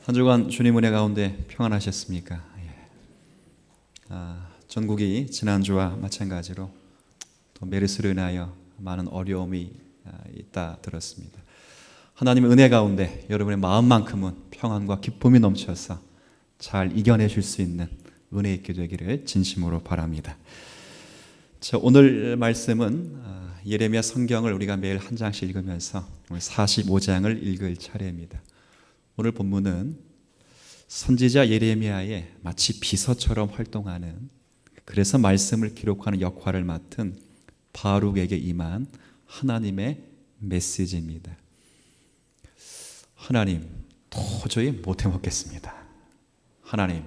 한 주간 주님 은혜 가운데 평안하셨습니까? 전국이 지난주와 마찬가지로 또 메르스로 인하여 많은 어려움이 있다 들었습니다. 하나님의 은혜 가운데 여러분의 마음만큼은 평안과 기쁨이 넘쳐서 잘 이겨내실 수 있는 은혜 있게 되기를 진심으로 바랍니다. 오늘 말씀은 예레미야 성경을 우리가 매일 한 장씩 읽으면서 오늘 45장을 읽을 차례입니다. 오늘 본문은 선지자 예레미야의 마치 비서처럼 활동하는, 그래서 말씀을 기록하는 역할을 맡은 바룩에게 임한 하나님의 메시지입니다. 하나님, 도저히 못 해먹겠습니다. 하나님,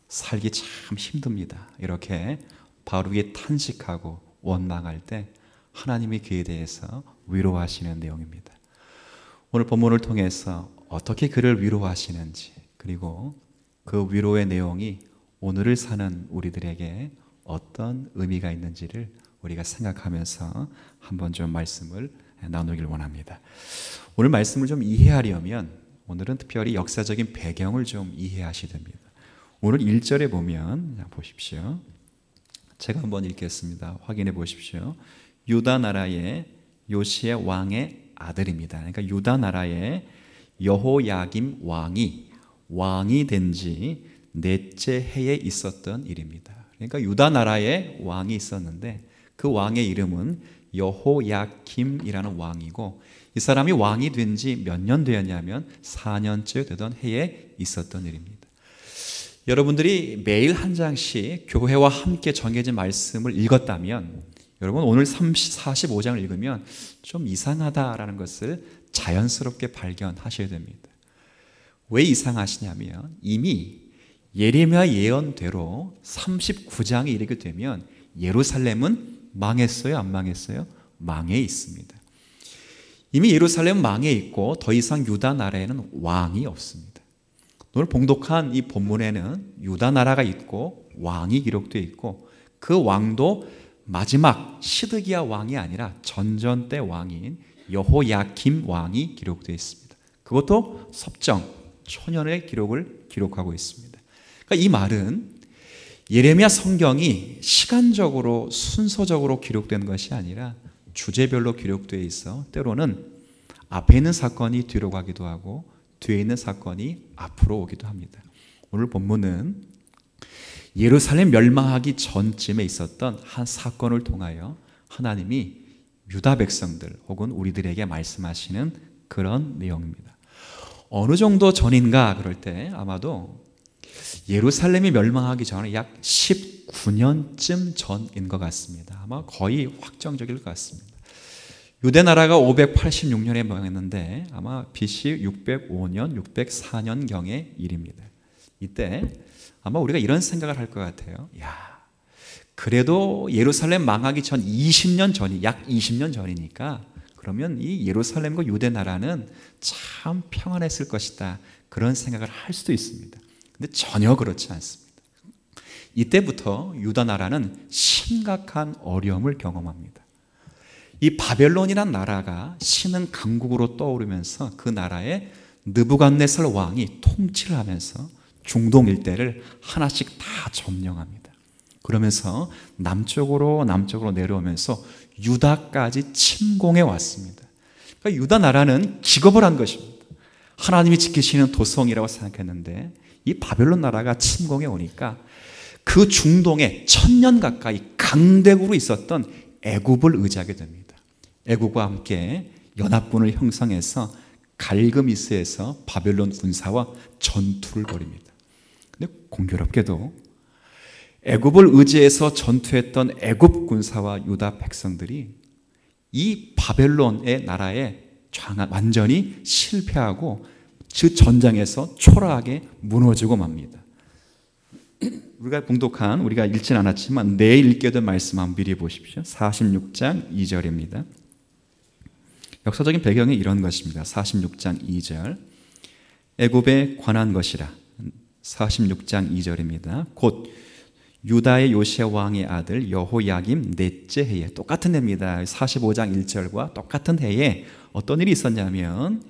살기 참 힘듭니다. 이렇게 바룩이 탄식하고 원망할 때 하나님이 그에 대해서 위로하시는 내용입니다. 오늘 본문을 통해서 어떻게 그를 위로하시는지, 그리고 그 위로의 내용이 오늘을 사는 우리들에게 어떤 의미가 있는지를 우리가 생각하면서 한번 좀 말씀을 나누길 원합니다. 오늘 말씀을 좀 이해하려면 오늘은 특별히 역사적인 배경을 좀 이해하셔야 됩니다. 오늘 1절에 보면 보십시오. 제가 한번 읽겠습니다. 확인해 보십시오. 유다 나라의 요시야 왕의 아들입니다. 그러니까 유다 나라의 여호야김 왕이 된 지 넷째 해에 있었던 일입니다. 그러니까 유다 나라에 왕이 있었는데 그 왕의 이름은 여호야김이라는 왕이고, 이 사람이 왕이 된 지 몇 년 되었냐면 4년째 되던 해에 있었던 일입니다. 여러분들이 매일 한 장씩 교회와 함께 정해진 말씀을 읽었다면, 여러분 오늘 45장을 읽으면 좀 이상하다라는 것을 자연스럽게 발견하셔야 됩니다. 왜 이상하시냐면 이미 예레미야 예언대로 39장이 이르게 되면 예루살렘은 망했어요, 안 망했어요? 망해 있습니다. 이미 예루살렘은 망해 있고 더 이상 유다 나라에는 왕이 없습니다. 오늘 봉독한 이 본문에는 유다 나라가 있고 왕이 기록되어 있고, 그 왕도 마지막 시드기야 왕이 아니라 전전 때 왕인 여호야김 왕이 기록되어 있습니다. 그것도 섭정 초년의 기록을 기록하고 있습니다. 그러니까 이 말은 예레미야 성경이 시간적으로 순서적으로 기록된 것이 아니라 주제별로 기록되어 있어 때로는 앞에 있는 사건이 뒤로 가기도 하고 뒤에 있는 사건이 앞으로 오기도 합니다. 오늘 본문은 예루살렘 멸망하기 전쯤에 있었던 한 사건을 통하여 하나님이 유다 백성들 혹은 우리들에게 말씀하시는 그런 내용입니다. 어느 정도 전인가 그럴 때 아마도 예루살렘이 멸망하기 전에 약 19년쯤 전인 것 같습니다. 아마 거의 확정적일 것 같습니다. 유대 나라가 586년에 망했는데 아마 BC 605년, 604년경의 일입니다. 이때 아마 우리가 이런 생각을 할 것 같아요. 그래도 예루살렘 망하기 전 20년 전이, 약 20년 전이니까 그러면 이 예루살렘과 유대 나라는 참 평안했을 것이다, 그런 생각을 할 수도 있습니다. 근데 전혀 그렇지 않습니다. 이때부터 유다 나라는 심각한 어려움을 경험합니다. 이 바벨론이란 나라가 신흥 강국으로 떠오르면서 그 나라에 느부갓네살 왕이 통치를 하면서 중동 일대를 하나씩 다 점령합니다. 그러면서 남쪽으로 내려오면서 유다까지 침공해 왔습니다. 그러니까 유다 나라는 기겁을 한 것입니다. 하나님이 지키시는 도성이라고 생각했는데 이 바벨론 나라가 침공해 오니까 그 중동에 1000년 가까이 강대국으로 있었던 애굽을 의지하게 됩니다. 애굽과 함께 연합군을 형성해서 갈그미스에서 바벨론 군사와 전투를 벌입니다. 근데 공교롭게도 애굽을 의지해서 전투했던 애굽 군사와 유다 백성들이 이 바벨론의 나라에 완전히 실패하고 그 전장에서 초라하게 무너지고 맙니다. 우리가 봉독한, 우리가 읽진 않았지만 내일 읽게 된 말씀 한번 미리 보십시오. 46장 2절입니다. 역사적인 배경이 이런 것입니다. 46장 2절. 애굽에 관한 것이라. 46장 2절입니다. 곧 유다의 요시야 왕의 아들 여호야김 넷째 해에, 똑같은 해입니다. 45장 1절과 똑같은 해에 어떤 일이 있었냐면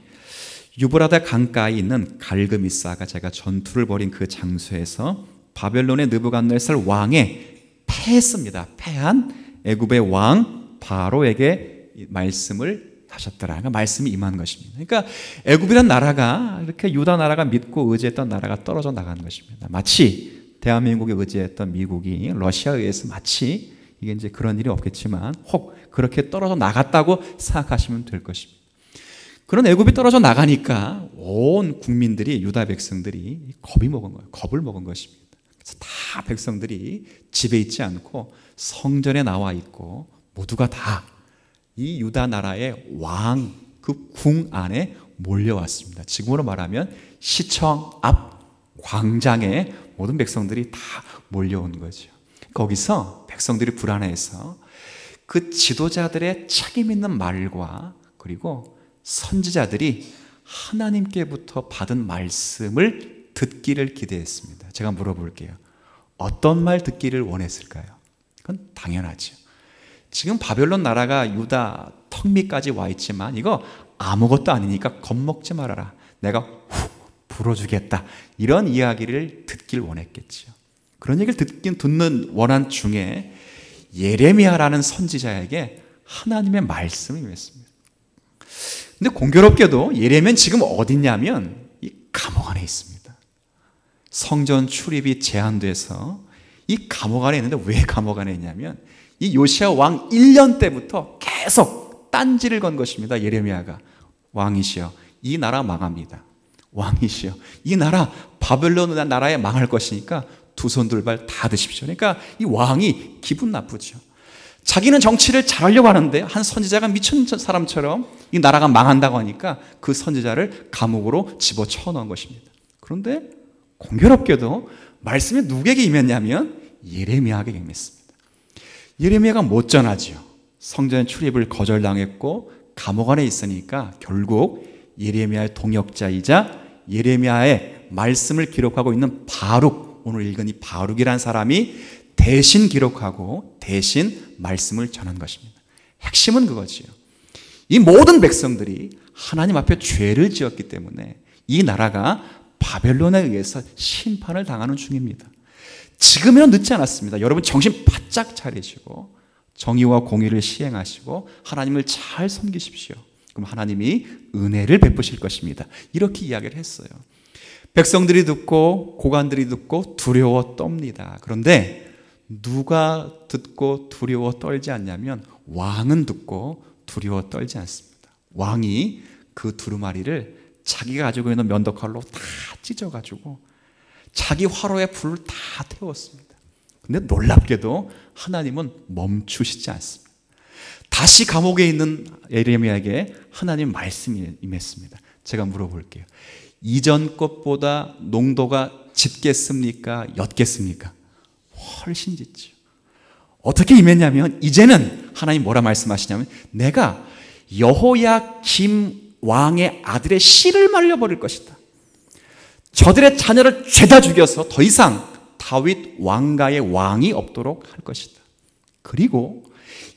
유브라데 강가에 있는 갈그미사가 제가 전투를 벌인 그 장소에서 바벨론의 느부갓네살 왕의 패했습니다. 패한 애굽의 왕 바로에게 말씀을 하셨더라. 그러니까 말씀이 임한 것입니다. 그러니까 애굽이란 나라가 이렇게 유다 나라가 믿고 의지했던 나라가 떨어져 나가는 것입니다. 마치 대한민국에 의지했던 미국이 러시아에 의해서 마치 이게 이제 그런 일이 없겠지만 혹 그렇게 떨어져 나갔다고 생각하시면 될 것입니다. 그런 애굽이 떨어져 나가니까 온 국민들이 유다 백성들이 겁이 먹은 거예요. 겁을 먹은 것입니다. 그래서 다 백성들이 집에 있지 않고 성전에 나와 있고 모두가 다 이 유다 나라의 왕 그 궁 안에 몰려왔습니다. 지금으로 말하면 시청 앞 광장에 모든 백성들이 다 몰려온 거죠. 거기서 백성들이 불안해서 그 지도자들의 책임 있는 말과 그리고 선지자들이 하나님께부터 받은 말씀을 듣기를 기대했습니다. 제가 물어볼게요. 어떤 말 듣기를 원했을까요? 그건 당연하죠. 지금 바벨론 나라가 유다 턱 밑까지 와 있지만 이거 아무것도 아니니까 겁먹지 말아라. 내가 후 불어주겠다. 이런 이야기를 듣길 원했겠죠. 그런 얘기를 듣는 원한 중에 예레미야라는 선지자에게 하나님의 말씀이 임했습니다. 근데 공교롭게도 예레미야는 지금 어딨냐면 이 감옥 안에 있습니다. 성전 출입이 제한돼서 이 감옥 안에 있는데 왜 감옥 안에 있냐면 이 요시야 왕 1년 때부터 계속 딴지를 건 것입니다. 예레미야가 왕이시여 이 나라 망합니다. 왕이시여 이 나라 바벨론 나라에 망할 것이니까 두 손 둘발 다 드십시오. 그러니까 이 왕이 기분 나쁘죠. 자기는 정치를 잘하려고 하는데 한 선지자가 미친 사람처럼 이 나라가 망한다고 하니까 그 선지자를 감옥으로 집어쳐 넣은 것입니다. 그런데 공교롭게도 말씀이 누구에게 임했냐면 예레미야에게 임했습니다. 예레미야가 못 전하지요. 성전 출입을 거절당했고 감옥 안에 있으니까 결국 예레미야의 동역자이자 예레미야의 말씀을 기록하고 있는 바룩, 오늘 읽은 이 바룩이라는 사람이 대신 기록하고 대신 말씀을 전한 것입니다. 핵심은 그거지요. 이 모든 백성들이 하나님 앞에 죄를 지었기 때문에 이 나라가 바벨론에 의해서 심판을 당하는 중입니다. 지금은 늦지 않았습니다. 여러분 정신 바짝 차리시고 정의와 공의를 시행하시고 하나님을 잘 섬기십시오. 그럼 하나님이 은혜를 베푸실 것입니다. 이렇게 이야기를 했어요. 백성들이 듣고 고관들이 듣고 두려워 떱니다. 그런데 누가 듣고 두려워 떨지 않냐면 왕은 듣고 두려워 떨지 않습니다. 왕이 그 두루마리를 자기가 가지고 있는 면도칼로 다 찢어가지고 자기 화로에 불을 다 태웠습니다. 근데 놀랍게도 하나님은 멈추시지 않습니다. 다시 감옥에 있는 예레미야에게 하나님 말씀이 임했습니다. 제가 물어볼게요. 이전 것보다 농도가 짙겠습니까? 옅겠습니까? 훨씬 짙죠. 어떻게 임했냐면 이제는 하나님 뭐라 말씀하시냐면 내가 여호야김 왕의 아들의 씨를 말려버릴 것이다. 저들의 자녀를 죄다 죽여서 더 이상 다윗 왕가의 왕이 없도록 할 것이다. 그리고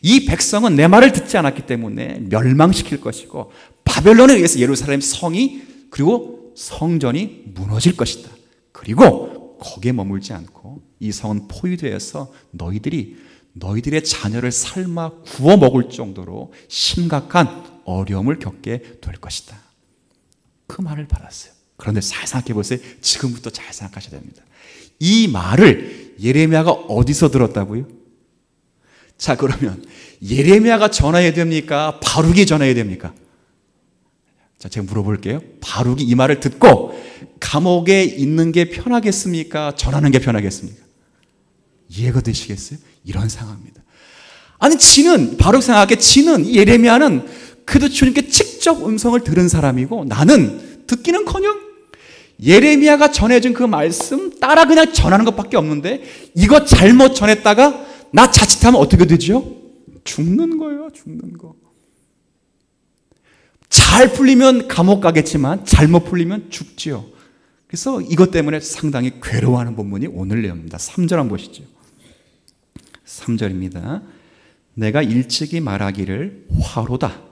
이 백성은 내 말을 듣지 않았기 때문에 멸망시킬 것이고 바벨론에 의해서 예루살렘 성이 그리고 성전이 무너질 것이다. 그리고 거기에 머물지 않고 이 성은 포위되어서 너희들의 자녀를 삶아 구워 먹을 정도로 심각한 어려움을 겪게 될 것이다. 그 말을 받았어요. 그런데 잘 생각해 보세요. 지금부터 잘 생각하셔야 됩니다. 이 말을 예레미야가 어디서 들었다고요? 자, 그러면 예레미야가 전해야 됩니까? 바룩이 전해야 됩니까? 자, 제가 물어볼게요. 바룩이 이 말을 듣고 감옥에 있는 게 편하겠습니까? 전하는 게 편하겠습니까? 이해가 되시겠어요? 이런 상황입니다. 아니, 바룩 생각하기에 예레미야는 그래도 주님께 직접 음성을 들은 사람이고 나는 듣기는커녕 예레미야가 전해준 그 말씀 따라 그냥 전하는 것밖에 없는데 이거 잘못 전했다가 나 자칫하면 어떻게 되죠? 죽는 거예요. 죽는 거. 잘 풀리면 감옥 가겠지만 잘못 풀리면 죽지요. 그래서 이것 때문에 상당히 괴로워하는 본문이 오늘 내용입니다. 3절 한번 보시죠. 3절입니다. 내가 일찍이 말하기를 화로다.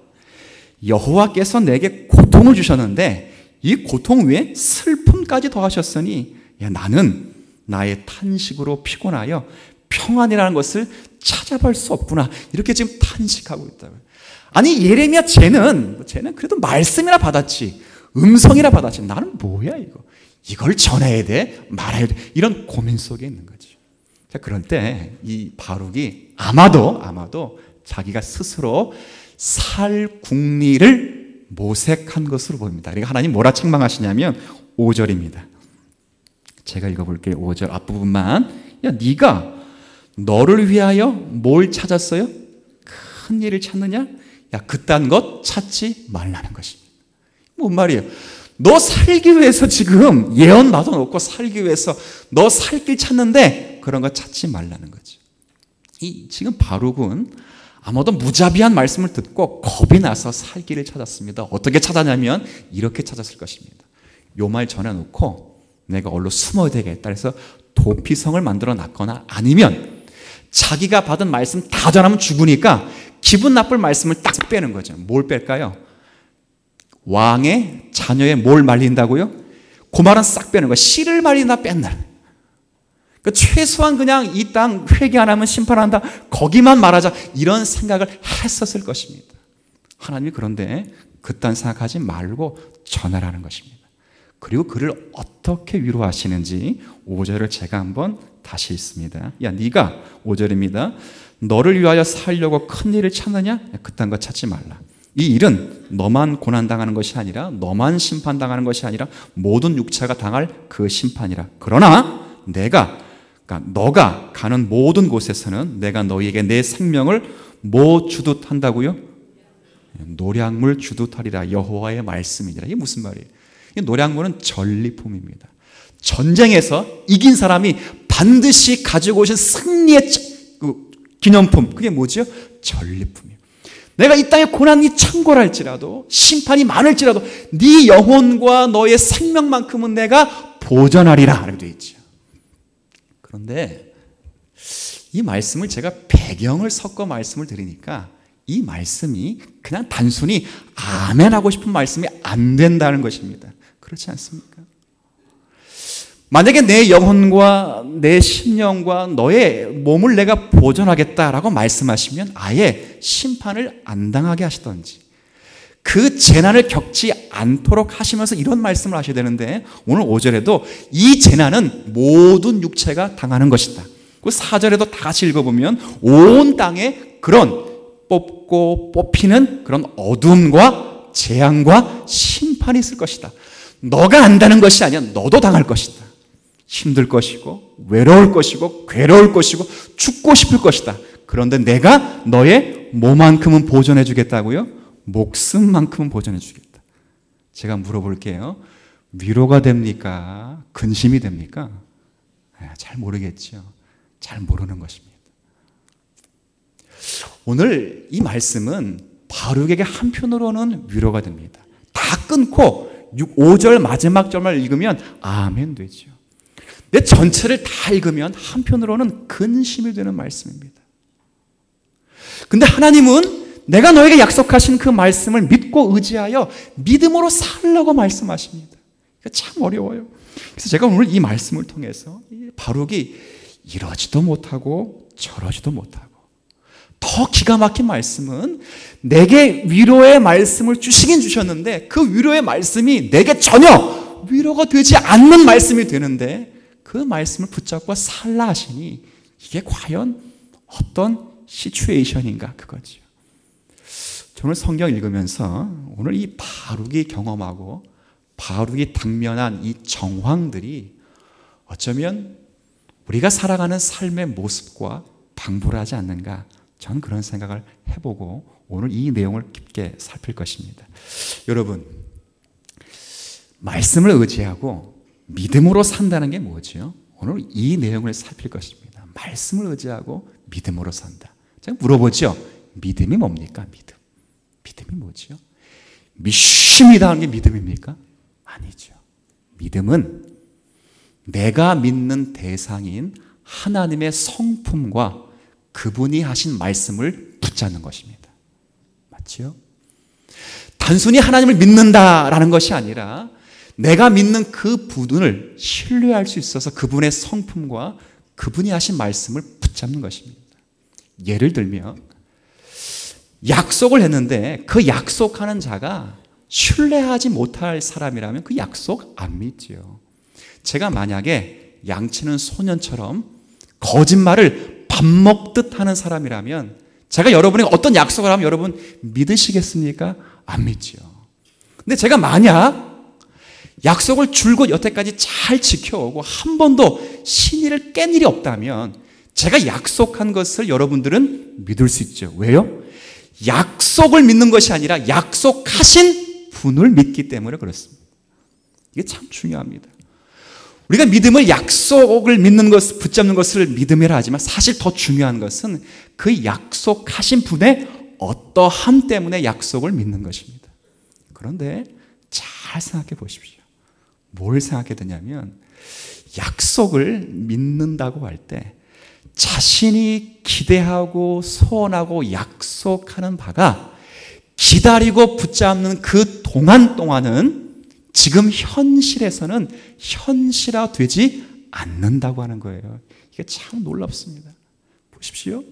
여호와께서 내게 고통을 주셨는데 이 고통 위에 슬픔까지 더하셨으니 야, 나는 나의 탄식으로 피곤하여 평안이라는 것을 찾아볼 수 없구나. 이렇게 지금 탄식하고 있다고요. 아니 예레미야 쟤는 그래도 말씀이나 받았지, 음성이나 받았지, 나는 뭐야 이거, 이걸 전해야 돼 말아야 돼, 이런 고민 속에 있는 거죠. 자, 그럴 때 이 바룩이 아마도 자기가 스스로 살 국리를 모색한 것으로 보입니다. 그러니까 하나님 뭐라 책망하시냐면 5절입니다. 제가 읽어볼게요. 5절 앞부분만. 야, 네가 너를 위하여 뭘 찾았어요? 큰 일을 찾느냐? 야, 그딴 것 찾지 말라는 것입니다. 뭔 말이에요? 너 살기 위해서 지금 예언 받아놓고 살기 위해서 너 살 길 찾는데 그런 거 찾지 말라는 거죠. 지금 바룩은 아마도 무자비한 말씀을 듣고 겁이 나서 살 길을 찾았습니다. 어떻게 찾았냐면 이렇게 찾았을 것입니다. 요 말 전해놓고 내가 얼로 숨어야 되겠다. 그래서 도피성을 만들어 놨거나 아니면 자기가 받은 말씀 다 전하면 죽으니까 기분 나쁠 말씀을 딱 빼는 거죠. 뭘 뺄까요? 왕의 자녀의 뭘 말린다고요? 그 말은 싹 빼는 거예요. 씨를 말린다 뺀다. 그러니까 최소한 그냥 이 땅 회개 안 하면 심판한다, 거기만 말하자, 이런 생각을 했었을 것입니다. 하나님이 그런데 그딴 생각하지 말고 전하라는 것입니다. 그리고 그를 어떻게 위로하시는지 5절을 제가 한번 다시 읽습니다. 야, 네가 5절입니다. 너를 위하여 살려고 큰 일을 찾느냐? 그딴 거 찾지 말라. 이 일은 너만 고난당하는 것이 아니라, 너만 심판당하는 것이 아니라 모든 육체가 당할 그 심판이라. 그러나 너가 가는 모든 곳에서는 내가 너희에게 내 생명을 뭐 주듯 한다고요? 노량물 주듯 하리라. 여호와의 말씀이니라. 이게 무슨 말이에요? 이 노량물은 전리품입니다. 전쟁에서 이긴 사람이 반드시 가지고 오신 승리의 기념품, 그게 뭐죠? 전리품이에요. 내가 이 땅에 고난이 창궐할지라도, 심판이 많을지라도 네 영혼과 너의 생명만큼은 내가 보전하리라 라고 되어 있죠. 그런데 이 말씀을 제가 배경을 섞어 말씀을 드리니까 이 말씀이 그냥 단순히 아멘하고 싶은 말씀이 안 된다는 것입니다. 그렇지 않습니까? 만약에 내 영혼과 내 심령과 너의 몸을 내가 보존하겠다라고 말씀하시면 아예 심판을 안 당하게 하시던지, 그 재난을 겪지 않도록 하시면서 이런 말씀을 하셔야 되는데, 오늘 5절에도 이 재난은 모든 육체가 당하는 것이다. 그 4절에도 다 같이 읽어보면 온 땅에 그런 뽑고 뽑히는 그런 어둠과 재앙과 심판이 있을 것이다. 너가 안다는 것이 아니야. 너도 당할 것이다. 힘들 것이고 외로울 것이고 괴로울 것이고 죽고 싶을 것이다. 그런데 내가 너의 몸만큼은 보존해 주겠다고요? 목숨만큼은 보존해 주겠다. 제가 물어볼게요. 위로가 됩니까? 근심이 됩니까? 잘 모르겠죠. 잘 모르는 것입니다. 오늘 이 말씀은 바룩에게 한편으로는 위로가 됩니다. 다 끊고 5절 마지막 절만 읽으면 아멘 되죠. 내 전체를 다 읽으면 한편으로는 근심이 되는 말씀입니다. 근데 하나님은 내가 너에게 약속하신 그 말씀을 믿고 의지하여 믿음으로 살라고 말씀하십니다. 참 어려워요. 그래서 제가 오늘 이 말씀을 통해서 바룩이 이러지도 못하고 저러지도 못하고, 더 기가 막힌 말씀은 내게 위로의 말씀을 주시긴 주셨는데 그 위로의 말씀이 내게 전혀 위로가 되지 않는 말씀이 되는데 그 말씀을 붙잡고 살라 하시니 이게 과연 어떤 시츄에이션인가, 그거죠. 저는 성경 읽으면서 오늘 이 바룩이 경험하고 바룩이 당면한 이 정황들이 어쩌면 우리가 살아가는 삶의 모습과 방불하지 않는가, 저는 그런 생각을 해보고 오늘 이 내용을 깊게 살필 것입니다. 여러분, 말씀을 의지하고 믿음으로 산다는 게 뭐죠? 오늘 이 내용을 살필 것입니다. 말씀을 의지하고 믿음으로 산다. 제가 물어보죠. 믿음이 뭡니까? 믿음이 뭐죠? 믿습니다 하는 게 믿음입니까? 아니죠. 믿음은 내가 믿는 대상인 하나님의 성품과 그분이 하신 말씀을 붙잡는 것입니다. 맞죠? 단순히 하나님을 믿는다라는 것이 아니라 내가 믿는 그 분을 신뢰할 수 있어서 그분의 성품과 그분이 하신 말씀을 붙잡는 것입니다. 예를 들면 약속을 했는데 그 약속하는 자가 신뢰하지 못할 사람이라면 그 약속 안 믿지요. 제가 만약에 양치는 소년처럼 거짓말을 밥 먹듯 하는 사람이라면 제가 여러분이 어떤 약속을 하면 여러분 믿으시겠습니까? 안 믿지요. 근데 제가 만약 약속을 줄곧 여태까지 잘 지켜오고 한 번도 신의를 깬 일이 없다면 제가 약속한 것을 여러분들은 믿을 수 있죠. 왜요? 약속을 믿는 것이 아니라 약속하신 분을 믿기 때문에 그렇습니다. 이게 참 중요합니다. 우리가 믿음을 약속을 믿는 것, 붙잡는 것을 믿음이라 하지만 사실 더 중요한 것은 그 약속하신 분의 어떠함 때문에 약속을 믿는 것입니다. 그런데 잘 생각해 보십시오. 뭘 생각해야 되냐면 약속을 믿는다고 할 때 자신이 기대하고 소원하고 약속하는 바가 기다리고 붙잡는 그 동안은 지금 현실에서는 현실화되지 않는다고 하는 거예요. 이게 참 놀랍습니다. 보십시오.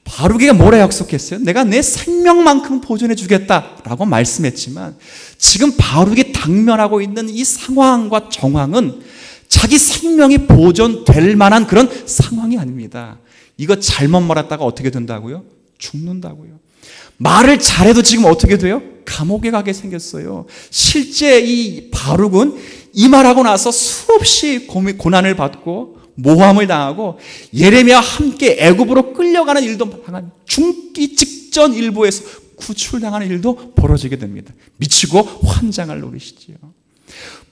바루기가 뭐라 약속했어요? 내가 내 생명만큼 보존해 주겠다라고 말씀했지만 지금 바루기 당면하고 있는 이 상황과 정황은 자기 생명이 보존될 만한 그런 상황이 아닙니다. 이거 잘못 말했다가 어떻게 된다고요? 죽는다고요. 말을 잘해도 지금 어떻게 돼요? 감옥에 가게 생겼어요. 실제 이 바룩은 이 말하고 나서 수없이 고난을 받고 모함을 당하고 예레미야와 함께 애굽으로 끌려가는 일도 당한 죽기 직전 일부에서 구출당하는 일도 벌어지게 됩니다. 미치고 환장을 노리시지요.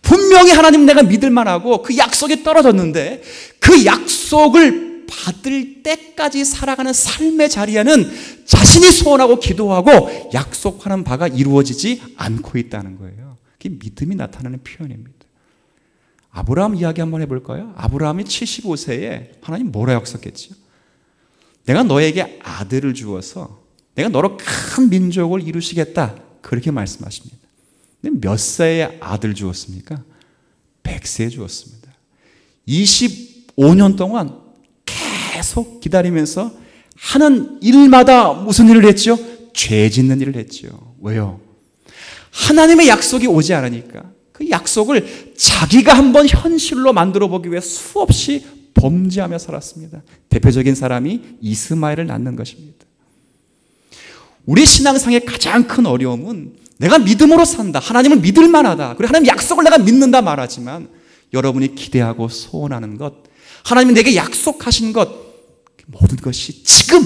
분명히 하나님 내가 믿을 만하고 그 약속이 떨어졌는데 그 약속을 받을 때까지 살아가는 삶의 자리에는 자신이 소원하고 기도하고 약속하는 바가 이루어지지 않고 있다는 거예요. 그게 믿음이 나타나는 표현입니다. 아브라함 이야기 한번 해볼까요? 아브라함이 75세에 하나님 뭐라 약속했죠? 내가 너에게 아들을 주어서 내가 너로 큰 민족을 이루시겠다 그렇게 말씀하십니다. 근데 몇 세에 아들 주었습니까? 100세에 주었습니다. 25년 동안 계속 기다리면서 하는 일마다 무슨 일을 했죠? 죄 짓는 일을 했죠. 왜요? 하나님의 약속이 오지 않으니까 그 약속을 자기가 한번 현실로 만들어 보기 위해 수없이 범죄하며 살았습니다. 대표적인 사람이 이스마엘을 낳는 것입니다. 우리 신앙상의 가장 큰 어려움은 내가 믿음으로 산다. 하나님을 믿을 만하다. 그리고 하나님 약속을 내가 믿는다 말하지만 여러분이 기대하고 소원하는 것, 하나님이 내게 약속하신 것, 모든 것이 지금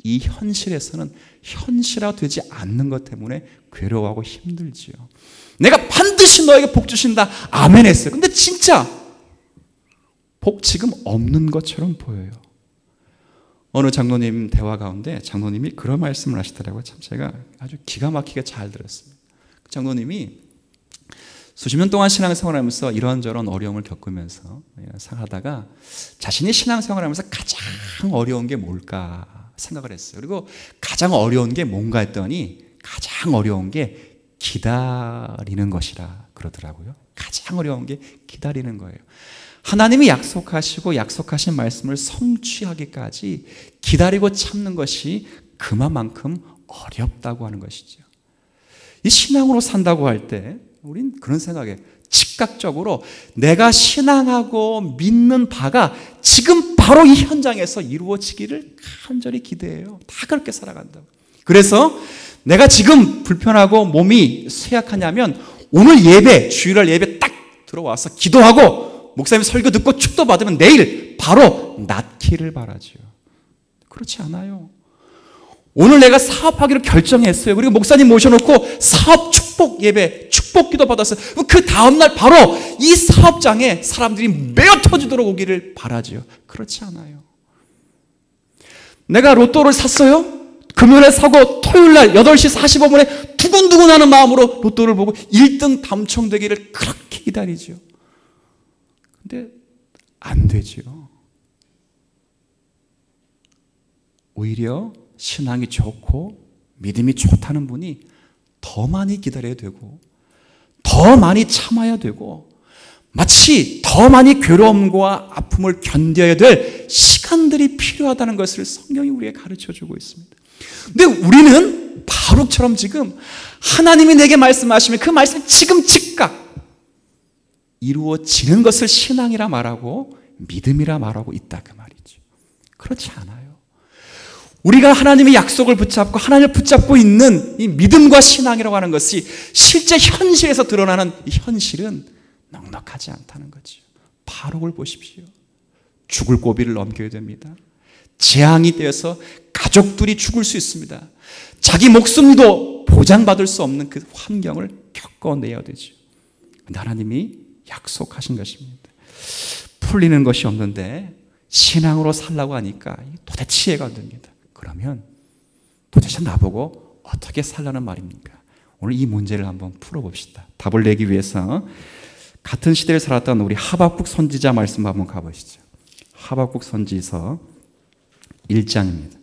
이 현실에서는 현실화되지 않는 것 때문에 괴로워하고 힘들지요. 내가 반드시 너에게 복 주신다. 아멘 했어요. 근데 진짜 복 지금 없는 것처럼 보여요. 어느 장로님 대화 가운데 장로님이 그런 말씀을 하시더라고요. 참 제가 아주 기가 막히게 잘 들었습니다. 그 장로님이 수십 년 동안 신앙생활하면서 이런저런 어려움을 겪으면서 생각하다가 자신이 신앙생활하면서 가장 어려운 게 뭘까 생각을 했어요. 그리고 가장 어려운 게 뭔가 했더니 가장 어려운 게 기다리는 것이라 그러더라고요. 가장 어려운 게 기다리는 거예요. 하나님이 약속하시고 약속하신 말씀을 성취하기까지 기다리고 참는 것이 그만큼 어렵다고 하는 것이죠. 이 신앙으로 산다고 할 때 우린 그런 생각에 즉각적으로 내가 신앙하고 믿는 바가 지금 바로 이 현장에서 이루어지기를 간절히 기대해요. 다 그렇게 살아간다고. 그래서 내가 지금 불편하고 몸이 쇠약하냐면 오늘 예배, 주일날 예배 딱 들어와서 기도하고 목사님 설교 듣고 축도 받으면 내일 바로 낫기를 바라죠. 그렇지 않아요. 오늘 내가 사업하기로 결정했어요. 그리고 목사님 모셔놓고 사업 축복 예배, 축복 기도 받았어요. 그 다음날 바로 이 사업장에 사람들이 메어 터지도록 오기를 바라죠. 그렇지 않아요. 내가 로또를 샀어요. 금요일에 사고 토요일날 8시 45분에 두근두근하는 마음으로 로또를 보고 1등 당첨되기를 그렇게 기다리죠. 근데 안 되죠. 오히려 신앙이 좋고 믿음이 좋다는 분이 더 많이 기다려야 되고 더 더 많이 참아야 되고 마치 더 많이 괴로움과 아픔을 견뎌야 될 시간들이 필요하다는 것을 성경이 우리에게 가르쳐주고 있습니다. 근데 우리는 바룩처럼 지금 하나님이 내게 말씀하시면 그 말씀이 지금 즉각 이루어지는 것을 신앙이라 말하고 믿음이라 말하고 있다 그 말이죠. 그렇지 않아요. 우리가 하나님의 약속을 붙잡고 하나님을 붙잡고 있는 이 믿음과 신앙이라고 하는 것이 실제 현실에서 드러나는 이 현실은 넉넉하지 않다는 거죠. 바룩을 보십시오. 죽을 고비를 넘겨야 됩니다. 재앙이 되어서 가족들이 죽을 수 있습니다. 자기 목숨도 보장받을 수 없는 그 환경을 겪어내야 되죠. 근데 하나님이 약속하신 것입니다. 풀리는 것이 없는데 신앙으로 살라고 하니까 도대체 이해가 안 됩니다. 그러면 도대체 나보고 어떻게 살라는 말입니까? 오늘 이 문제를 한번 풀어봅시다. 답을 내기 위해서 같은 시대를 살았던 우리 하박국 선지자 말씀 한번 가보시죠. 하박국 선지서 1장입니다.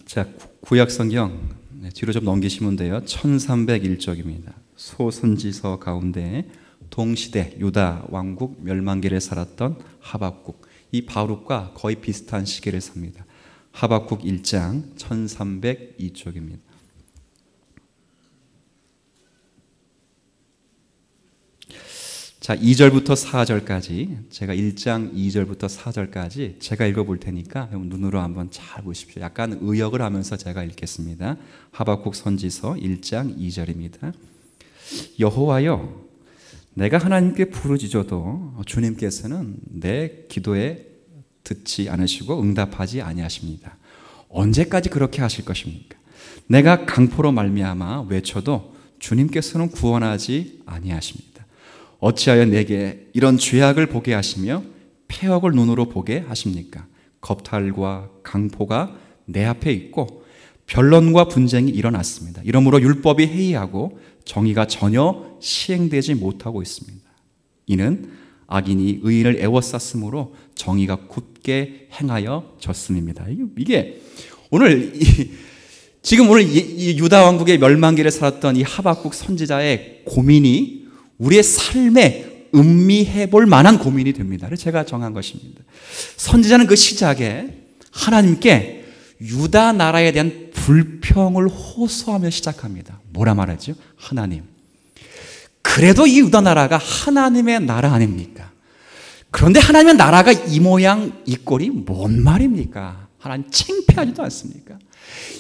자, 구약 성경 뒤로 좀 넘기시면 돼요. 1301쪽입니다. 소선지서 가운데 동시대 유다 왕국 멸망기를 살았던 하박국, 이 바룩과 거의 비슷한 시기를 삽니다. 하박국 1장 1302쪽입니다. 자, 2절부터 4절까지 제가 1장 2절부터 4절까지 제가 읽어볼 테니까 눈으로 한번 잘 보십시오. 약간 의역을 하면서 제가 읽겠습니다. 하박국 선지서 1장 2절입니다. 여호와여, 내가 하나님께 부르짖어도 주님께서는 내 기도에 듣지 않으시고 응답하지 아니하십니다. 언제까지 그렇게 하실 것입니까? 내가 강포로 말미암아 외쳐도 주님께서는 구원하지 아니하십니다. 어찌하여 내게 이런 죄악을 보게 하시며 폐역을 눈으로 보게 하십니까? 겁탈과 강포가 내 앞에 있고 변론과 분쟁이 일어났습니다. 이러므로 율법이 해이하고 정의가 전혀 시행되지 못하고 있습니다. 이는 악인이 의인을 애워쌌으므로 정의가 굳게 행하여 졌음입니다. 이게 오늘 지금 오늘 이 유다 왕국의 멸망기를 살았던 이 하박국 선지자의 고민이 우리의 삶에 음미해 볼 만한 고민이 됩니다. 그래서 제가 정한 것입니다. 선지자는 그 시작에 하나님께 유다 나라에 대한 불평을 호소하며 시작합니다. 뭐라 말하죠? 하나님, 그래도 이 유다 나라가 하나님의 나라 아닙니까? 그런데 하나님의 나라가 이 모양 이 꼴이 뭔 말입니까? 하나님 창피하지도 않습니까?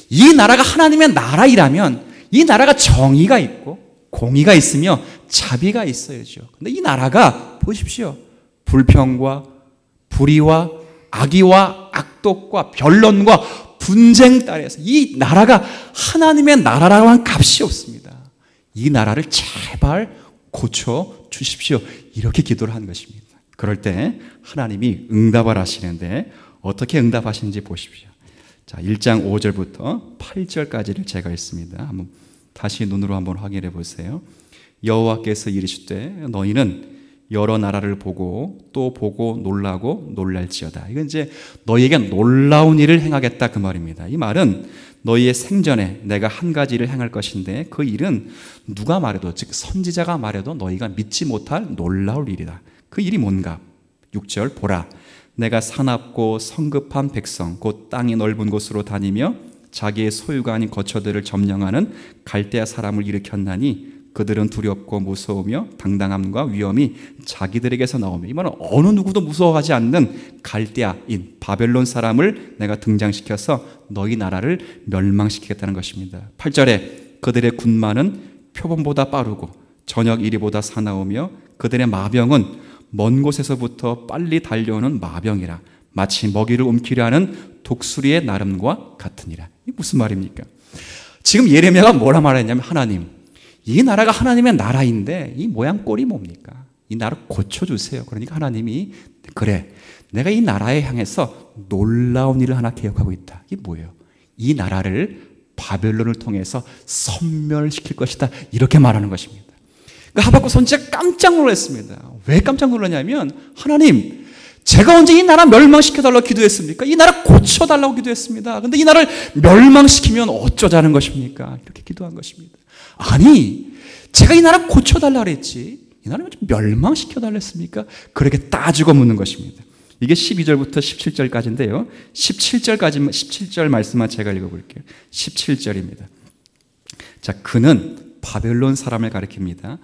이 나라가 하나님의 나라이라면 이 나라가 정의가 있고 공의가 있으며 자비가 있어야죠. 근데 이 나라가 보십시오. 불평과 불의와 악의와 악독과 변론과 분쟁 따라서 이 나라가 하나님의 나라라고 하는 값이 없습니다. 이 나라를 제발 고쳐 주십시오. 이렇게 기도를 한 것입니다. 그럴 때 하나님이 응답을 하시는데 어떻게 응답하시는지 보십시오. 자, 1장 5절부터 8절까지를 제가 읽습니다. 한번 다시 눈으로 한번 확인해 보세요. 여호와께서 이르시되 너희는 여러 나라를 보고 또 보고 놀라고 놀랄지어다. 이건 이제 너희에게 놀라운 일을 행하겠다 그 말입니다. 이 말은 너희의 생전에 내가 한 가지 일을 행할 것인데 그 일은 누가 말해도, 즉 선지자가 말해도 너희가 믿지 못할 놀라울 일이다. 그 일이 뭔가? 6절 보라, 내가 사납고 성급한 백성 곧 땅이 넓은 곳으로 다니며 자기의 소유가 아닌 거처들을 점령하는 갈대아 사람을 일으켰나니 그들은 두렵고 무서우며 당당함과 위엄이 자기들에게서 나오며, 이 말은 어느 누구도 무서워하지 않는 갈대아인 바벨론 사람을 내가 등장시켜서 너희 나라를 멸망시키겠다는 것입니다. 8절에 그들의 군마는 표범보다 빠르고 저녁 이리보다 사나우며 그들의 마병은 먼 곳에서부터 빨리 달려오는 마병이라 마치 먹이를 움키려 하는 독수리의 나름과 같으니라. 이게 무슨 말입니까? 지금 예레미야가 뭐라 말했냐면, 하나님, 이 나라가 하나님의 나라인데 이 모양 꼴이 뭡니까? 이 나라 고쳐주세요. 그러니까 하나님이 그래, 내가 이 나라에 향해서 놀라운 일을 하나 계획하고 있다. 이게 뭐예요? 이 나라를 바벨론을 통해서 섬멸시킬 것이다. 이렇게 말하는 것입니다. 그러니까 하박국 선지자가 깜짝 놀랐습니다. 왜 깜짝 놀랐냐면, 하나님, 제가 언제 이 나라 멸망시켜달라고 기도했습니까? 이 나라 고쳐달라고 기도했습니다. 근데 이 나라를 멸망시키면 어쩌자는 것입니까? 이렇게 기도한 것입니다. 아니, 제가 이 나라 고쳐달라고 그랬지 이 나라를 좀 멸망시켜달라 했습니까? 그렇게 따지고 묻는 것입니다. 이게 12절부터 17절까지인데요. 17절 말씀만 제가 읽어볼게요. 17절입니다. 자, 그는 바벨론 사람을 가리킵니다.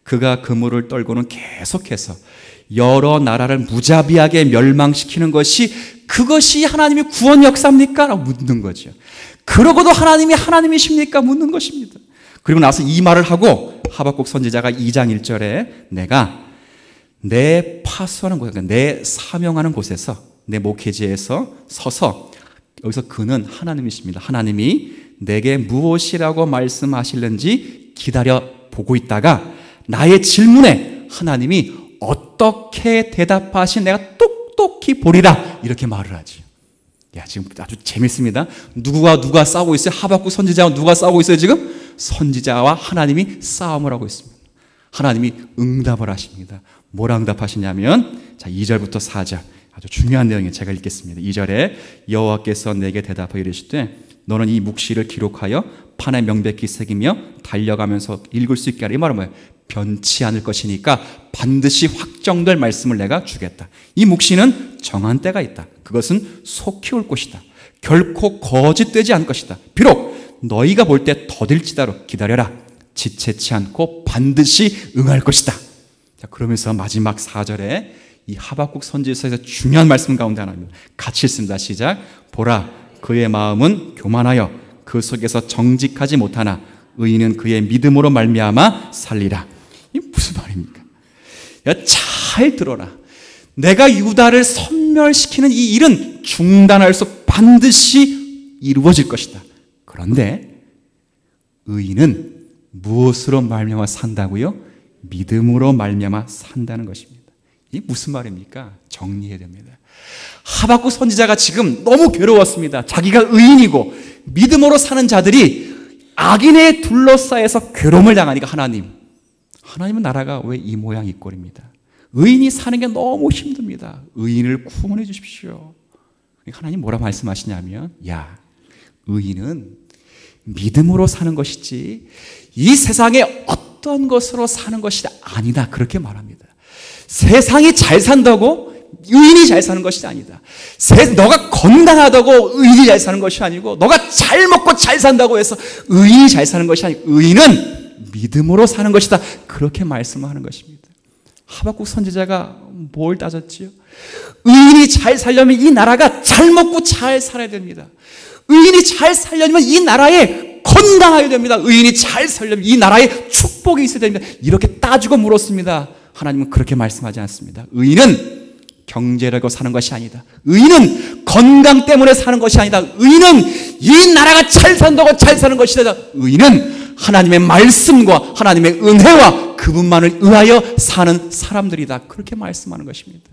그가 그물을 떨고는 계속해서 여러 나라를 무자비하게 멸망시키는 그것이 하나님의 구원 역사입니까? 라고 묻는 거죠. 그러고도 하나님이 하나님이십니까? 묻는 것입니다. 그리고 나서 이 말을 하고 하박국 선지자가 2장 1절에 내가 내 파수하는 곳, 그러니까 내 사명하는 곳에서 내 목회지에서 서서 여기서 그는 하나님이십니다. 하나님이 내게 무엇이라고 말씀하실는지 기다려 보고 있다가 나의 질문에 하나님이 어떻게 대답하신 내가 똑똑히 보리라 이렇게 말을 하지. 야, 지금 아주 재밌습니다. 누가 싸우고 있어요? 하박국 선지자와 누가 싸우고 있어요? 지금 선지자와 하나님이 싸움을 하고 있습니다. 하나님이 응답을 하십니다. 뭐라 응답하시냐면 자, 2절부터 4절 아주 중요한 내용이에요. 제가 읽겠습니다. 2절에 여호와께서 내게 대답하여 이르시되 너는 이 묵시를 기록하여 판에 명백히 새기며 달려가면서 읽을 수 있게 하라. 이 말은 뭐예요? 변치 않을 것이니까 반드시 확정될 말씀을 내가 주겠다. 이 묵시는 정한 때가 있다. 그것은 속히 올 것이다. 결코 거짓되지 않을 것이다. 비록 너희가 볼 때 더딜지라도 기다려라. 지체치 않고 반드시 응할 것이다. 자, 그러면서 마지막 4절에 이 하박국 선지서에서 중요한 말씀 가운데 하나입니다. 같이 읽습니다. 시작. 보라, 그의 마음은 교만하여 그 속에서 정직하지 못하나 의인은 그의 믿음으로 말미암아 살리라. 이게 무슨 말입니까? 야, 잘 들어라. 내가 유다를 섬멸시키는 이 일은 중단할 수 반드시 이루어질 것이다. 그런데 의인은 무엇으로 말미암아 산다고요? 믿음으로 말미암아 산다는 것입니다. 이게 무슨 말입니까? 정리해야 됩니다. 하박국 선지자가 지금 너무 괴로웠습니다. 자기가 의인이고 믿음으로 사는 자들이 악인에 둘러싸여서 괴로움을 당하니까 하나님은 나라가 왜 이 모양 이 꼴입니다. 의인이 사는 게 너무 힘듭니다. 의인을 구원해 주십시오. 하나님 뭐라 말씀하시냐면 야, 의인은 믿음으로 사는 것이지 이 세상에 어떤 것으로 사는 것이 아니다. 그렇게 말합니다. 세상이 잘 산다고 의인이 잘 사는 것이 아니다. 너가 건강하다고 의인이 잘 사는 것이 아니고 너가 잘 먹고 잘 산다고 해서 의인이 잘 사는 것이 아니고 의인은 믿음으로 사는 것이다. 그렇게 말씀하는 것입니다. 하박국 선지자가 뭘 따졌지요? 의인이 잘 살려면 이 나라가 잘 먹고 잘 살아야 됩니다. 의인이 잘 살려면 이 나라에 건강해야 됩니다. 의인이 잘 살려면 이 나라에 축복이 있어야 됩니다. 이렇게 따지고 물었습니다. 하나님은 그렇게 말씀하지 않습니다. 의인은 경제라고 사는 것이 아니다. 의인은 건강 때문에 사는 것이 아니다. 의인은 이 나라가 잘 산다고 잘 사는 것이다. 의인은 하나님의 말씀과 하나님의 은혜와 그분만을 의하여 사는 사람들이다. 그렇게 말씀하는 것입니다.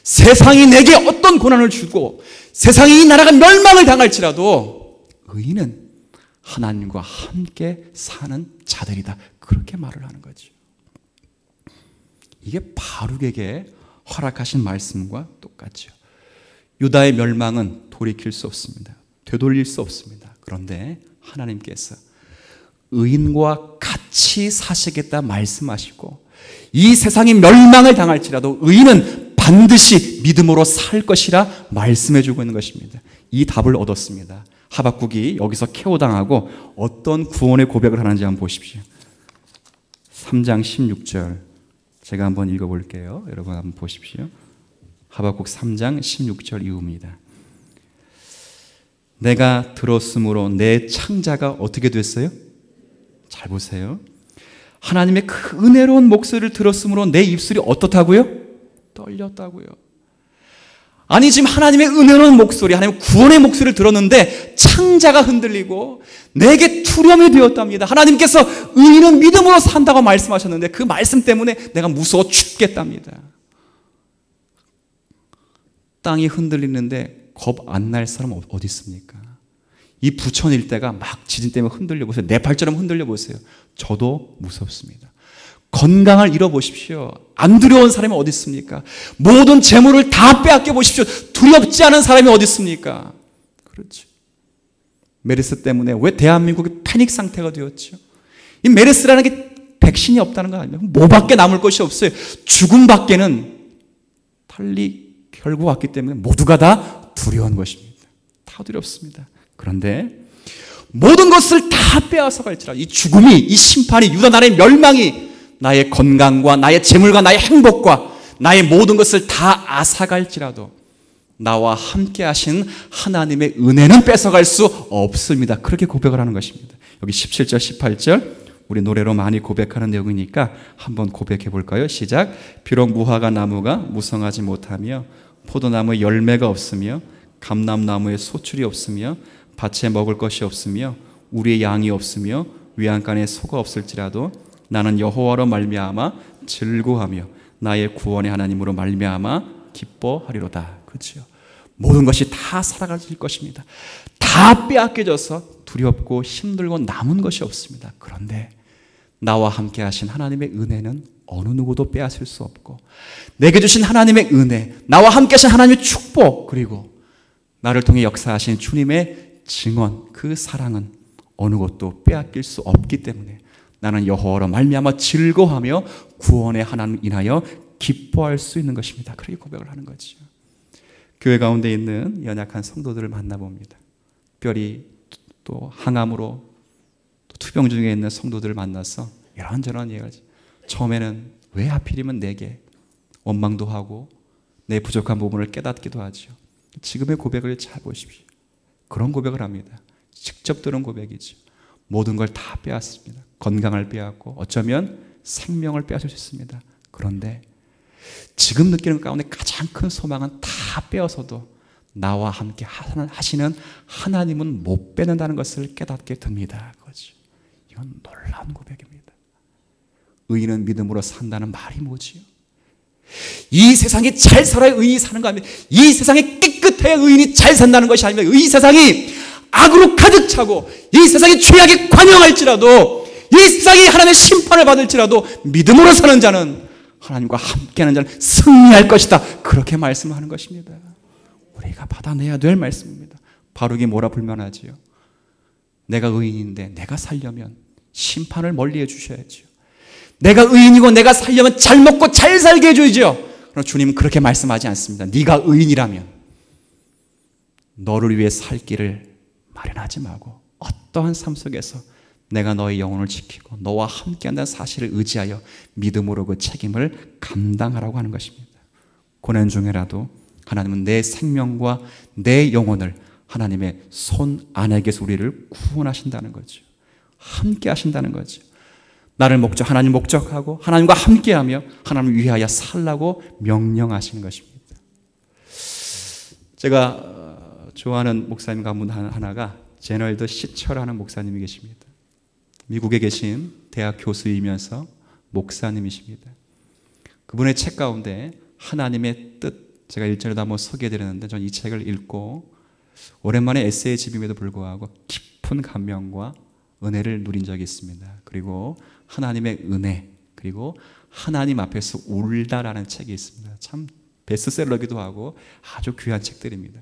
세상이 내게 어떤 고난을 주고 세상이 이 나라가 멸망을 당할지라도 의인은 하나님과 함께 사는 자들이다. 그렇게 말을 하는 거죠. 이게 바룩에게 허락하신 말씀과 똑같죠. 유다의 멸망은 돌이킬 수 없습니다. 되돌릴 수 없습니다. 그런데 하나님께서 의인과 같이 사시겠다 말씀하시고 이 세상이 멸망을 당할지라도 의인은 반드시 믿음으로 살 것이라 말씀해 주고 있는 것입니다. 이 답을 얻었습니다. 하박국이 여기서 KO당하고 어떤 구원의 고백을 하는지 한번 보십시오. 3장 16절 제가 한번 읽어볼게요. 여러분 한번 보십시오. 하박국 3장 16절 이후입니다. 내가 들었으므로 내 창자가 어떻게 됐어요? 잘 보세요. 하나님의 그 은혜로운 목소리를 들었으므로 내 입술이 어떻다고요? 떨렸다고요. 아니 지금 하나님의 은혜로운 목소리, 하나님의 구원의 목소리를 들었는데 창자가 흔들리고 내게 투렴이 되었답니다. 하나님께서 의인은 믿음으로 산다고 말씀하셨는데 그 말씀 때문에 내가 무서워 죽겠답니다. 땅이 흔들리는데 겁 안 날 사람 어디 있습니까? 이 부천 일대가 막 지진 때문에 흔들려 보세요. 네팔처럼 흔들려 보세요. 저도 무섭습니다. 건강을 잃어보십시오. 안 두려운 사람이 어디 있습니까? 모든 재물을 다 빼앗겨 보십시오. 두렵지 않은 사람이 어디 있습니까? 그렇죠. 메르스 때문에 왜 대한민국이 패닉 상태가 되었죠? 이 메르스라는 게 백신이 없다는 거 아니에요? 뭐밖에 남을 것이 없어요. 죽음밖에는 빨리 결국 왔기 때문에 모두가 다 두려운 것입니다. 다 두렵습니다. 그런데 모든 것을 다 빼앗아 갈지라 이 죽음이, 이 심판이, 유다 나라의 멸망이 나의 건강과 나의 재물과 나의 행복과 나의 모든 것을 다 앗아갈지라도 나와 함께 하신 하나님의 은혜는 뺏어갈 수 없습니다. 그렇게 고백을 하는 것입니다. 여기 17절 18절 우리 노래로 많이 고백하는 내용이니까 한번 고백해 볼까요? 시작. 비록 무화과 나무가 무성하지 못하며 포도나무에 열매가 없으며 감람나무에 소출이 없으며 밭에 먹을 것이 없으며 우리의 양이 없으며 외양간에 소가 없을지라도 나는 여호와로 말미암아 즐거워하며 나의 구원의 하나님으로 말미암아 기뻐하리로다. 그렇죠? 모든 것이 다 살아갈 것입니다. 다 빼앗겨져서 두렵고 힘들고 남은 것이 없습니다. 그런데 나와 함께 하신 하나님의 은혜는 어느 누구도 빼앗을 수 없고 내게 주신 하나님의 은혜, 나와 함께 하신 하나님의 축복, 그리고 나를 통해 역사하신 주님의 증언, 그 사랑은 어느 것도 빼앗길 수 없기 때문에 나는 여호와로 말미암아 즐거워하며 구원의 하나님 인하여 기뻐할 수 있는 것입니다. 그렇게 고백을 하는 거죠. 교회 가운데 있는 연약한 성도들을 만나봅니다. 특별히 또 항암으로 또 투병 중에 있는 성도들을 만나서 이런저런 얘기하지. 처음에는 왜 하필이면 내게 원망도 하고 내 부족한 부분을 깨닫기도 하죠. 지금의 고백을 잘 보십시오. 그런 고백을 합니다. 직접 들은 고백이죠. 모든 걸 다 빼앗습니다. 건강을 빼앗고 어쩌면 생명을 빼앗을 수 있습니다. 그런데 지금 느끼는 가운데 가장 큰 소망은 다 빼앗어도 나와 함께 하시는 하나님은 못 빼낸다는 것을 깨닫게 됩니다. 그렇죠. 이건 놀라운 고백입니다. 의인은 믿음으로 산다는 말이 뭐지요? 이 세상에 잘 살아야 의인이 사는 거 아닙니까? 이 세상에 깨끗해야 의인이 잘 산다는 것이 아닙니까? 이 세상이 악으로 가득 차고 이 세상이 죄악에 관영할지라도 이 세상이 하나님의 심판을 받을지라도 믿음으로 사는 자는 하나님과 함께하는 자는 승리할 것이다. 그렇게 말씀하는 것입니다. 우리가 받아내야 될 말씀입니다. 바룩이 뭐라 불만하지요? 내가 의인인데 내가 살려면 심판을 멀리해 주셔야지요. 내가 의인이고 내가 살려면 잘 먹고 잘 살게 해줘야죠. 그러나 주님은 그렇게 말씀하지 않습니다. 네가 의인이라면 너를 위해 살 길을 마련하지 말고 어떠한 삶 속에서 내가 너의 영혼을 지키고 너와 함께한다는 사실을 의지하여 믿음으로 그 책임을 감당하라고 하는 것입니다. 고난 중에라도 하나님은 내 생명과 내 영혼을 하나님의 손 안에게서 우리를 구원하신다는 거죠. 함께 하신다는 거죠. 나를 하나님 목적하고 하나님과 함께하며 하나님을 위하여 살라고 명령하시는 것입니다. 제가 좋아하는 목사님 가문 하나가 제널드 시처라는 목사님이 계십니다. 미국에 계신 대학 교수이면서 목사님이십니다. 그분의 책 가운데 하나님의 뜻, 제가 일전에도 한번 소개해드렸는데 저는 이 책을 읽고 오랜만에 에세이 집임에도 불구하고 깊은 감명과 은혜를 누린 적이 있습니다. 그리고 하나님의 은혜, 그리고 하나님 앞에서 울다라는 책이 있습니다. 참 베스트셀러기도 하고 아주 귀한 책들입니다.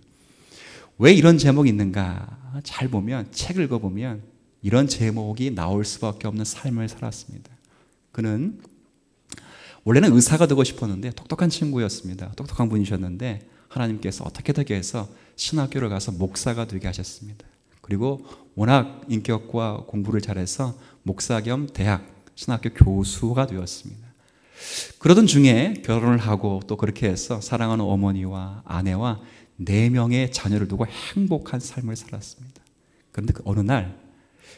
왜 이런 제목이 있는가? 잘 보면, 책을 읽어보면 이런 제목이 나올 수밖에 없는 삶을 살았습니다. 그는 원래는 의사가 되고 싶었는데 똑똑한 친구였습니다. 똑똑한 분이셨는데 하나님께서 어떻게 되게 해서 신학교를 가서 목사가 되게 하셨습니다. 그리고 워낙 인격과 공부를 잘해서 목사 겸 대학 신학교 교수가 되었습니다. 그러던 중에 결혼을 하고 또 그렇게 해서 사랑하는 어머니와 아내와 4명의 자녀를 두고 행복한 삶을 살았습니다. 그런데 어느 날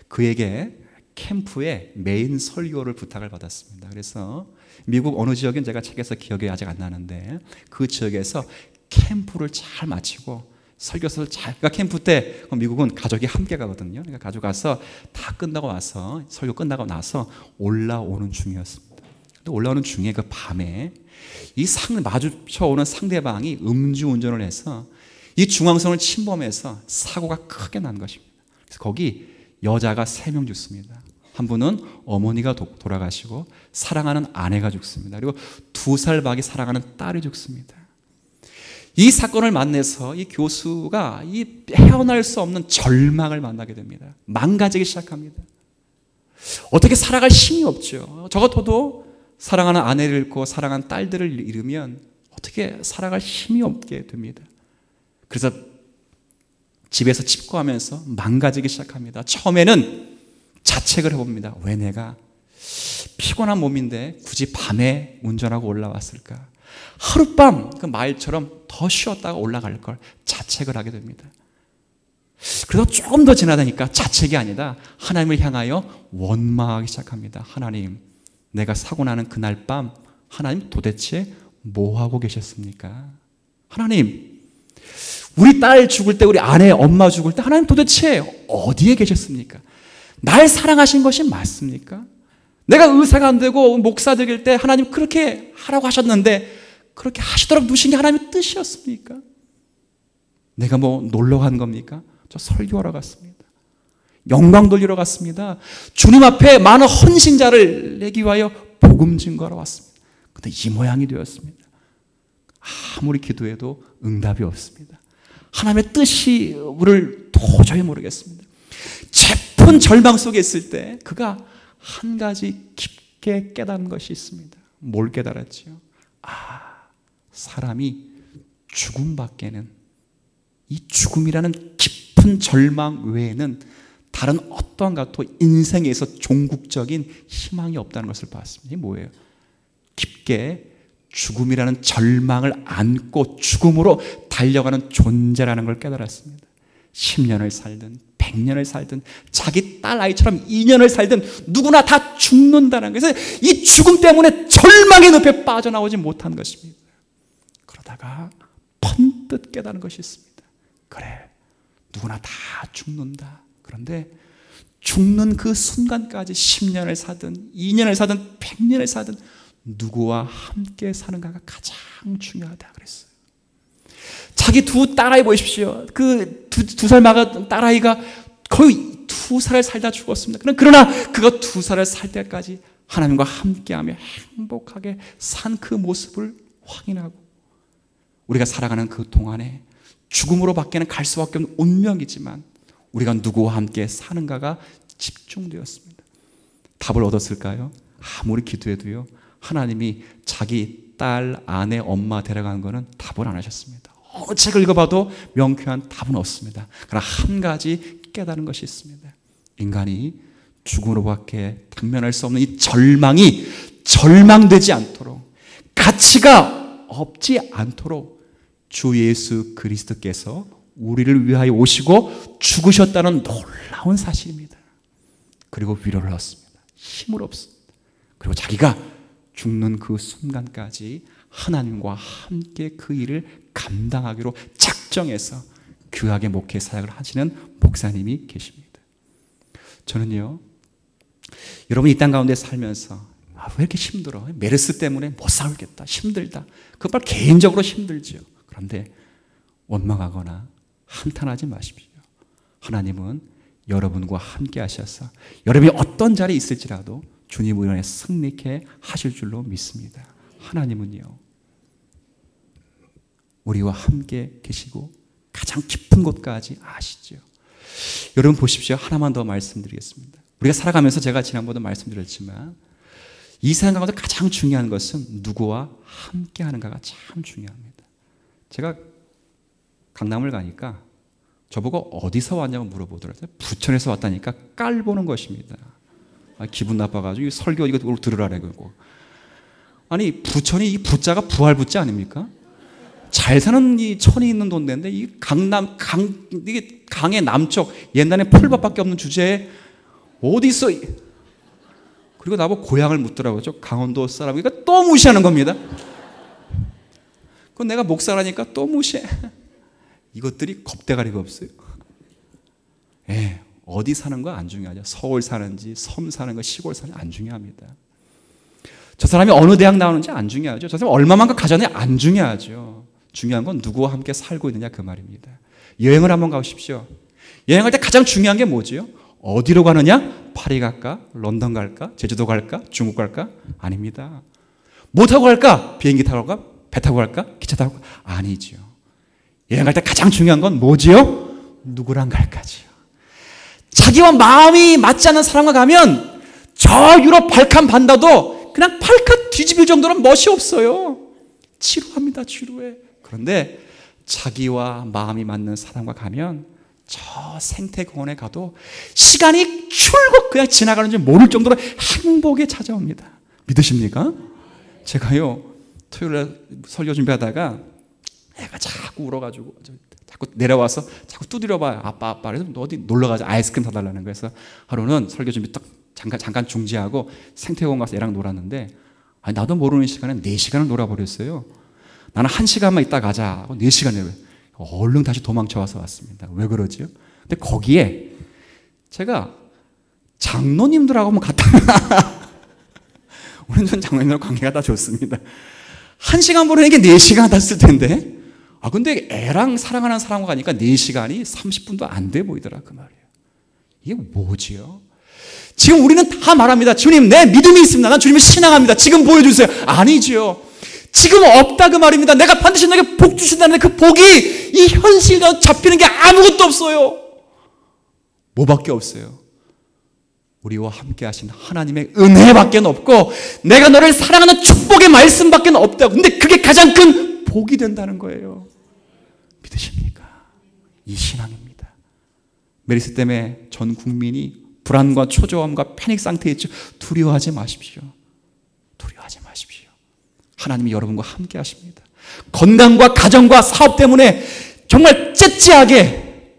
그에게 캠프에 메인 설교를 부탁을 받았습니다. 그래서 미국 어느 지역인 제가 책에서 기억이 아직 안 나는데 그 지역에서 캠프를 잘 마치고 설교서를 잘, 그러니까 캠프 때 미국은 가족이 함께 가거든요. 그러니까 가족 가서 다 끝나고 와서 설교 끝나고 나서 올라오는 중이었습니다. 근데 올라오는 중에 그 밤에 이 마주쳐오는 상대방이 음주운전을 해서 이 중앙선을 침범해서 사고가 크게 난 것입니다. 그래서 거기 여자가 3명 죽습니다. 한 분은 어머니가 돌아가시고 사랑하는 아내가 죽습니다. 그리고 2살 박이 사랑하는 딸이 죽습니다. 이 사건을 만나서 이 교수가 이 헤어날 수 없는 절망을 만나게 됩니다. 망가지기 시작합니다. 어떻게 살아갈 힘이 없죠. 저도 사랑하는 아내를 잃고 사랑하는 딸들을 잃으면 어떻게 살아갈 힘이 없게 됩니다. 그래서 집에서 칩거하면서 망가지기 시작합니다. 처음에는 자책을 해봅니다. 왜 내가 피곤한 몸인데 굳이 밤에 운전하고 올라왔을까? 하룻밤 그 마일처럼 더 쉬었다가 올라갈 걸 자책을 하게 됩니다. 그래서 조금 더 지나다니까 자책이 아니라 하나님을 향하여 원망하기 시작합니다. 하나님, 내가 사고 나는 그날 밤 하나님 도대체 뭐 하고 계셨습니까? 하나님, 우리 딸 죽을 때, 우리 아내, 엄마 죽을 때 하나님 도대체 어디에 계셨습니까? 날 사랑하신 것이 맞습니까? 내가 의사가 안 되고 목사 되길 때 하나님 그렇게 하라고 하셨는데 그렇게 하시도록 두신 게 하나님의 뜻이었습니까? 내가 뭐 놀러 간 겁니까? 저 설교하러 갔습니다. 영광 돌리러 갔습니다. 주님 앞에 많은 헌신자를 내기 위하여 복음 증거하러 왔습니다. 근데 이 모양이 되었습니다. 아무리 기도해도 응답이 없습니다. 하나님의 뜻이 우리를 도저히 모르겠습니다. 깊은 절망 속에 있을 때 그가 한 가지 깊게 깨달은 것이 있습니다. 뭘 깨달았지요? 사람이 죽음밖에는, 이 죽음이라는 깊은 절망 외에는 다른 어떠한 것도 인생에서 종국적인 희망이 없다는 것을 봤습니다. 이게 뭐예요? 깊게 죽음이라는 절망을 안고 죽음으로 달려가는 존재라는 걸 깨달았습니다. 10년을 살든 100년을 살든 자기 딸 아이처럼 2년을 살든 누구나 다 죽는다는 거예요. 그래서 이 죽음 때문에 절망의 늪에 빠져나오지 못한 것입니다. 그러다가 번뜩 깨달은 것이 있습니다. 그래, 누구나 다 죽는다. 그런데 죽는 그 순간까지 10년을 사든 2년을 사든 100년을 사든 누구와 함께 사는가가 가장 중요하다 그랬어요. 자기 두 딸아이 보십시오. 그 두 살 막은 딸아이가 거의 2살을 살다 죽었습니다. 그러나 그가 2살을 살 때까지 하나님과 함께하며 행복하게 산 그 모습을 확인하고, 우리가 살아가는 그 동안에 죽음으로 밖에는 갈 수밖에 없는 운명이지만 우리가 누구와 함께 사는가가 집중되었습니다. 답을 얻었을까요? 아무리 기도해도요, 하나님이 자기 딸, 아내, 엄마 데려가는 거는 답을 안 하셨습니다. 어느 책을 읽어봐도 명쾌한 답은 없습니다. 그러나 한 가지 깨달은 것이 있습니다. 인간이 죽음으로밖에 당면할 수 없는 이 절망이 절망되지 않도록, 가치가 없지 않도록 주 예수 그리스도께서 우리를 위하여 오시고 죽으셨다는 놀라운 사실입니다. 그리고 위로를 얻습니다. 힘을 얻습니다. 그리고 자기가 죽는 그 순간까지 하나님과 함께 그 일을 감당하기로 작정해서 귀하게 목회 사역을 하시는 목사님이 계십니다. 저는요, 여러분 이 땅 가운데 살면서 왜 이렇게 힘들어? 메르스 때문에 못 살겠다, 힘들다. 그건 개인적으로 힘들죠. 그런데 원망하거나 한탄하지 마십시오. 하나님은 여러분과 함께 하셔서 여러분이 어떤 자리에 있을지라도 주님 은혜에 승리케 하실 줄로 믿습니다. 하나님은요, 우리와 함께 계시고 가장 깊은 곳까지 아시죠. 여러분 보십시오. 하나만 더 말씀드리겠습니다. 우리가 살아가면서 제가 지난번에도 말씀드렸지만 이 세상 가운데 가장 중요한 것은 누구와 함께 하는가가 참 중요합니다. 제가 강남을 가니까 저보고 어디서 왔냐고 물어보더라고요. 부천에서 왔다니까 깔보는 것입니다. 기분 나빠가지고 설교 이거 들으라고. 아니, 부천이 이 부자가 부활 부자 아닙니까? 잘 사는 이 천이 있는 동네인데 이 이게 강의 남쪽, 옛날에 풀밭밖에 없는 주제에 어디서, 그리고 나보고 고향을 묻더라고요. 저 강원도 사람이니까 또 무시하는 겁니다. 그건 내가 목사라니까 또 무시해. 이것들이 겁대가리가 없어요. 예, 어디 사는 거 안 중요하죠. 서울 사는지 섬 사는 거, 시골 사는 거 안 중요합니다. 저 사람이 어느 대학 나오는지 안 중요하죠. 저 사람이 얼마만큼 가졌느냐 안 중요하죠. 중요한 건 누구와 함께 살고 있느냐 그 말입니다. 여행을 한번 가보십시오. 여행할 때 가장 중요한 게 뭐지요? 어디로 가느냐? 파리 갈까? 런던 갈까? 제주도 갈까? 중국 갈까? 아닙니다. 뭐 타고 갈까? 비행기 타고 갈까? 배 타고 갈까? 기차 타고 갈까? 아니죠. 여행 갈 때 가장 중요한 건 뭐지요? 누구랑 갈까지요. 자기와 마음이 맞지 않는 사람과 가면 저 유럽 발칸 반다도 그냥 팔칵 뒤집을 정도로 멋이 없어요. 지루합니다. 지루해. 그런데 자기와 마음이 맞는 사람과 가면 저 생태공원에 가도 시간이 출고 그냥 지나가는 줄 모를 정도로 행복에 찾아옵니다. 믿으십니까? 제가요 토요일에 설교 준비하다가 애가 자꾸 울어가지고 자꾸 내려와서 자꾸 두드려봐요. 아빠 그래서 너 어디 놀러가자. 아이스크림 사달라는 거예요. 그래서 하루는 설교 준비 딱 잠깐 중지하고 생태공원 가서 애랑 놀았는데 아니, 나도 모르는 시간에 4시간을 놀아버렸어요. 나는 1시간만 있다 가자 하고 4시간을 얼른 다시 도망쳐와서 왔습니다. 왜 그러지요? 근데 거기에 제가 장로님들하고 한번 갔다 우리는 전 장로님들 관계가 다 좋습니다. 1시간 보내는 게 4시간 탔을 텐데 근데 애랑 사랑하는 사람과 가니까 4시간이 30분도 안 돼 보이더라 그 말이에요. 이게 뭐지요? 지금 우리는 다 말합니다. 주님 내 믿음이 있습니다. 난 주님을 신앙합니다. 지금 보여주세요. 아니죠. 지금 없다 그 말입니다. 내가 반드시 내게 복 주신다는데 그 복이 이 현실과 잡히는 게 아무것도 없어요. 뭐밖에 없어요? 우리와 함께 하신 하나님의 은혜밖에 없고 내가 너를 사랑하는 축복의 말씀밖에 없다고. 근데 그게 가장 큰 복이 된다는 거예요. 믿으십니까? 이 신앙입니다. 메르스 때문에 전 국민이 불안과 초조함과 패닉 상태에 있죠. 두려워하지 마십시오. 두려워하지 마십시오. 하나님이 여러분과 함께 하십니다. 건강과 가정과 사업 때문에 정말 째째하게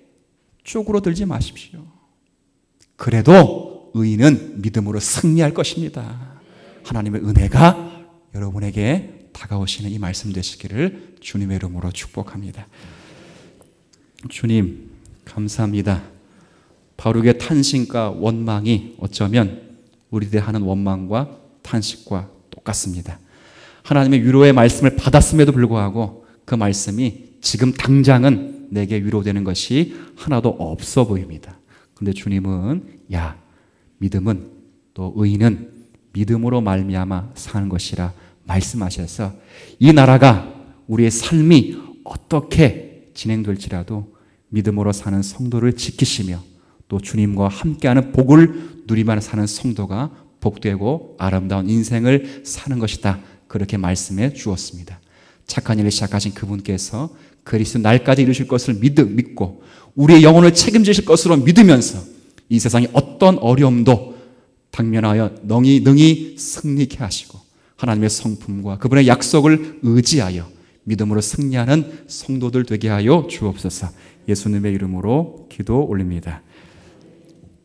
쪼그러들지 마십시오. 그래도 의인은 믿음으로 승리할 것입니다. 하나님의 은혜가 여러분에게 다가오시는 이 말씀 되시기를 주님의 이름으로 축복합니다. 주님 감사합니다. 바룩의 탄식과 원망이 어쩌면 우리들이 하는 원망과 탄식과 똑같습니다. 하나님의 위로의 말씀을 받았음에도 불구하고 그 말씀이 지금 당장은 내게 위로되는 것이 하나도 없어 보입니다. 그런데 주님은 믿음은 또 의인은 믿음으로 말미암아 사는 것이라 말씀하셔서 이 나라가 우리의 삶이 어떻게 진행될지라도 믿음으로 사는 성도를 지키시며 또 주님과 함께하는 복을 누리며 사는 성도가 복되고 아름다운 인생을 사는 것이다. 그렇게 말씀해 주었습니다. 착한 일을 시작하신 그분께서 그리스도 날까지 이루실 것을 믿고 우리의 영혼을 책임지실 것으로 믿으면서 이 세상의 어떤 어려움도 당면하여 능히 승리케 하시고 하나님의 성품과 그분의 약속을 의지하여 믿음으로 승리하는 성도들 되게 하여 주옵소서. 예수님의 이름으로 기도 올립니다.